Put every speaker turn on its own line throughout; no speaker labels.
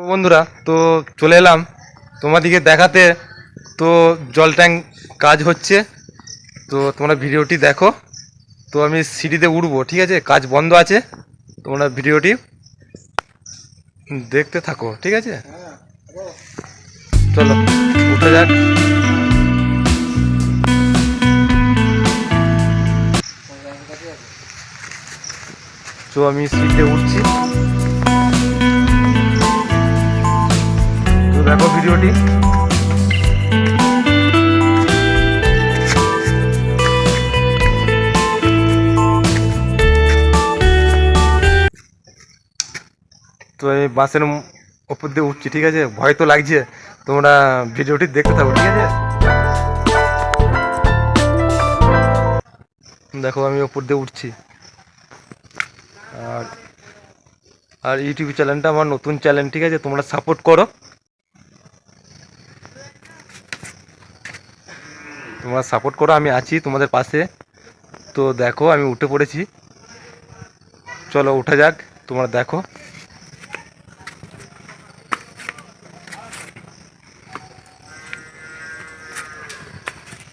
বন্ধুরা, তো চলে এলাম তোমাদেরকে দেখাতে। তো জল ট্যাঙ্ক কাজ হচ্ছে, তো তোমরা ভিডিওটি দেখো। তো আমি সিঁড়িতে উঠবো, ঠিক আছে? কাজ বন্ধ আছে, তোমরা ভিডিওটি দেখতে থাকো, ঠিক আছে? চলো উঠে যাক। তো আমি সিঁড়িতে উঠছি, তো দেখো ভিডিওটি। তো এই বাসের ওপর দিয়ে উঠছি, ঠিক আছে? ভয় তো লাগছে, তোমরা ভিডিওটি দেখতে থাকো, ঠিক আছে? দেখো আমি ওপর দিয়ে উঠছি। আর আর ইউটিউব চ্যানেলটা আমার নতুন চ্যানেল, ঠিক আছে? তোমরা সাপোর্ট করো, তোমরা সাপোর্ট করো, আমি আছি তোমাদের পাশে। তো দেখো আমি উঠে পড়েছি, চলো উঠে যাক, তোমরা দেখো।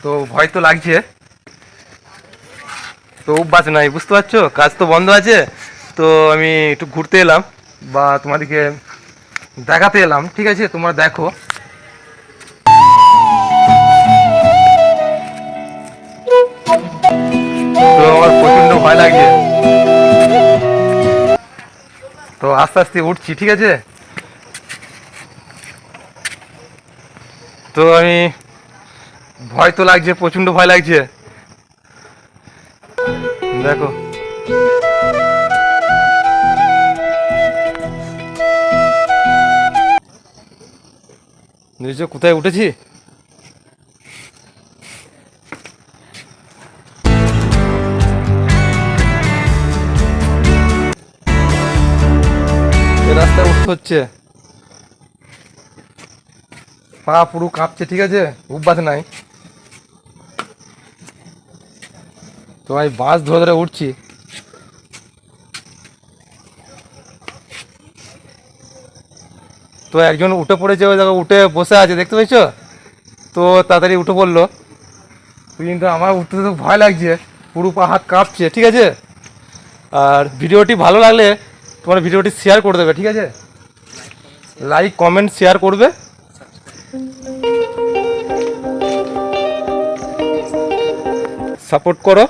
তো ভয় তো লাগছে, তো অভ্যাস নাই, বুঝতে পারছো? কাজ তো বন্ধ আছে, তো আমি একটু ঘুরতে এলাম বা তোমাদেরকে দেখাতে এলাম, ঠিক আছে? তোমরা দেখো। তো আমার প্রচণ্ড ভয় লাগছে, তো আস্তে আস্তে উঠছি, ঠিক আছে? তো আমি ভয় তো লাগছে, প্রচণ্ড ভয় লাগছে, দেখো। বুঝছো কোথায় উঠেছি? এই রাস্তায় উঠতে হচ্ছে, পা পুরো কাঁপছে, ঠিক আছে? অভ্যাস নাই, তো আমি বাস ধরে ধরে উঠছি। তো একজন উঠে পড়েছে, ওই জায়গায় উঠে বসে আছে, দেখতে পেয়েছো? তো তাড়াতাড়ি উঠে পড়লো, কিন্তু আমার উঠতে তো ভয় লাগছে, পুরো পা হাত কাঁপছে, ঠিক আছে? আর ভিডিওটি ভালো লাগলে তোমার ভিডিওটি শেয়ার করে দেবে, ঠিক আছে? লাইক কমেন্ট শেয়ার করবে, সাপোর্ট করো।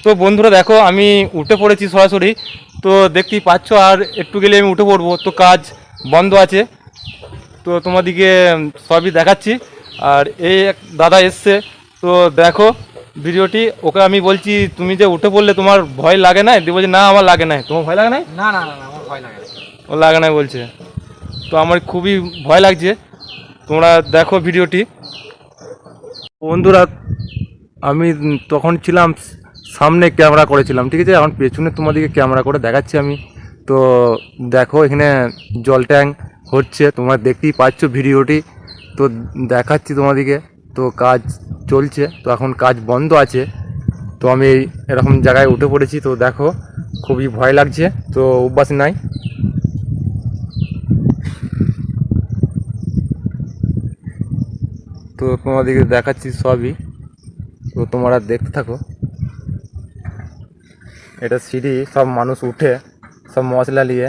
তো বন্ধুরা দেখো আমি উঠে পড়েছি সরাসরি, তো দেখতেই পাচ্ছ, আর একটু গেলে আমি উঠে পড়বো। তো কাজ বন্ধ আছে, তো তোমাদিকে সবই দেখাচ্ছি। আর এই এক দাদা এসছে, তো দেখো ভিডিওটি। ওকে আমি বলছি, তুমি যে উঠে পড়লে তোমার ভয় লাগে না? দিয়ে বলছি না আমার লাগে না। তোমার ভয় লাগে না?
না না না না, আমার ভয় লাগে না।
ও লাগে না বলছে, তো আমার খুবই ভয় লাগছে। তোমরা দেখো ভিডিওটি। বন্ধুরা আমি তখন ছিলাম সামনে, ক্যামেরা করেছিলাম, ঠিক আছে? এখন পেছনে তোমাদেরকে ক্যামেরা করে দেখাচ্ছি আমি। তো দেখো এখানে জল ট্যাঙ্ক হচ্ছে, তোমরা দেখতেই পাচ্ছ ভিডিওটি। তো দেখাচ্ছি তোমাদেরকে, তো কাজ চলছে, তো এখন কাজ বন্ধ আছে। তো আমি এরকম জায়গায় উঠে পড়েছি, তো দেখো খুবই ভয় লাগছে, তো অভ্যাস নাই। তো তোমাদেরকে দেখাচ্ছি সবই, তো তোমরা দেখতে থাকো। এটা সিঁড়ি, সব মানুষ উঠে, সব মশলা নিয়ে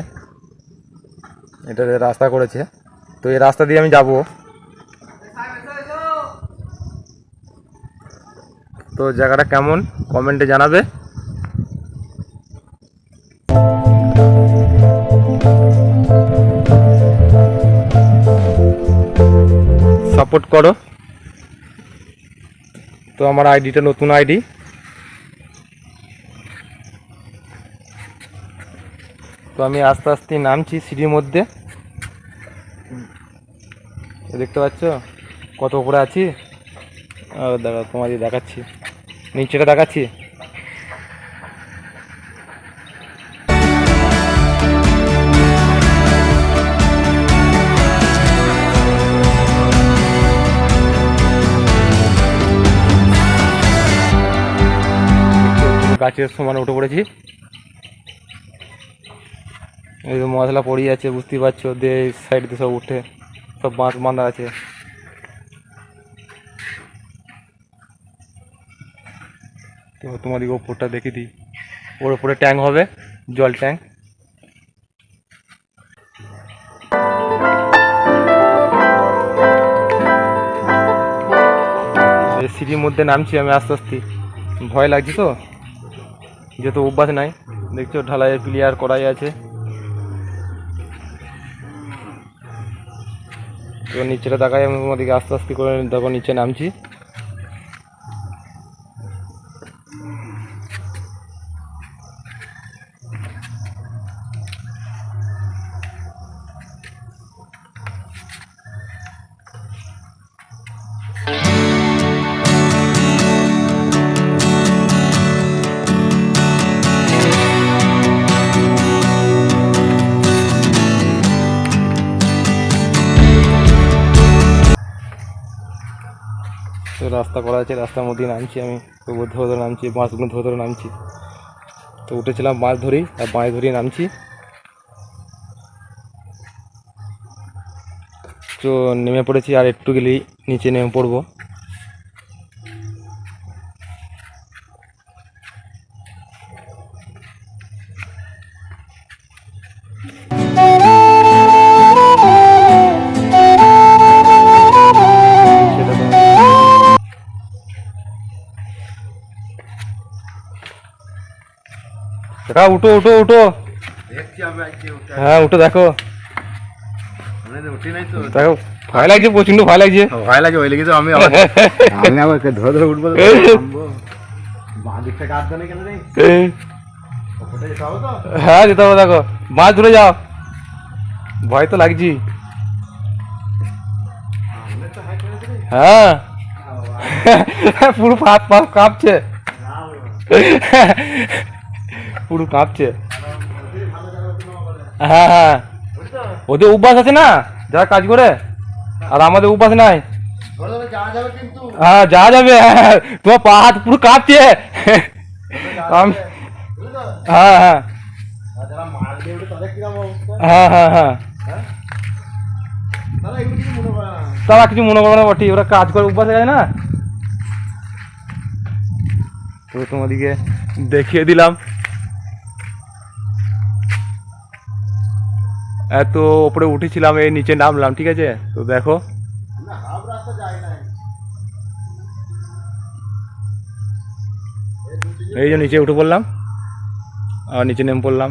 এটাতে রাস্তা করেছে। তো এই রাস্তা দিয়ে আমি যাব। তো জায়গাটা কেমন কমেন্টে জানাবে। সাপোর্ট করো। তো আমার আইডিটা নতুন আইডি। তো আমি আস্তে আস্তে নামছি সিঁড়ির মধ্যে, দেখতে পাচ্ছ কত উপরে আছি। দেখো তোমাদের দেখাচ্ছি, নিচেটা দেখাচ্ছি। গাছের সমানে উঠে পড়েছি। এই তো মশলা পড়ে যাচ্ছে বুঝতেই পারছো, দিয়ে সাইড দিয়ে সব উঠে সব বাঁশ বাঁধা আছে। তো তোমাদেরকে ওপরটা দেখে দিই, ওর উপরে ট্যাঙ্ক হবে, জল ট্যাঙ্ক। সিঁড়ির মধ্যে নামছি আমি আস্তে আস্তে, ভয় লাগছে তো, যেহেতু অভ্যাস নাই। দেখছো ঢালাইয়ের ক্লিয়ার করাই আছে। তো নিচেটা দেখাই আমি তোমাদেরকে, আস্তে আস্তে করে দেখো নিচে নামছি। তো রাস্তা করা আছে, রাস্তার মধ্যেই নামছি আমি। তো ধরে ধরে নামছি, মাছগুলো ধরে ধরে নামছি। তো উঠেছিলাম মাছ ধরেই, আর মাছ ধরেই নামছি। তো নেমে পড়েছি, আর একটু গেলেই নিচে নেমে পড়বো। কাকা উঠো উঠো উঠো, হ্যাঁ উঠো দেখো। দেখো ভয় লাগছে, প্রচন্ড ভয় লাগছে।
ভয় লাগে, ওই লেগে তো আমি আবার ধরে ধরে উঠবো।
হ্যাঁ যেতে হবে, দেখো মাছ ধরে যাও, ভয় তো লাগছি। হ্যাঁ পুরো হাত পা কাঁপছে, পুরো কাঁপছে। হ্যাঁ হ্যাঁ, ওদের অভ্যাস আছে না যারা কাজ করে, আর আমাদের অভ্যাস নাই। হ্যাঁ যাওয়া যাবে, তোমার পা হাত পুরো কাঁপছে। হ্যাঁ হ্যাঁ হ্যাঁ হ্যাঁ হ্যাঁ, তারা কিছু মনে করবে না বটে, ওরা কাজ করে অভ্যাস হয়ে যায় না। তো তোমাদেরকে দেখিয়ে দিলাম। এত ওপরে উঠেছিলাম, এই নিচে নামলাম, ঠিক আছে। তো দেখো এই যে নিচে উঠে পড়লাম, আর নিচে নেমে পড়লাম।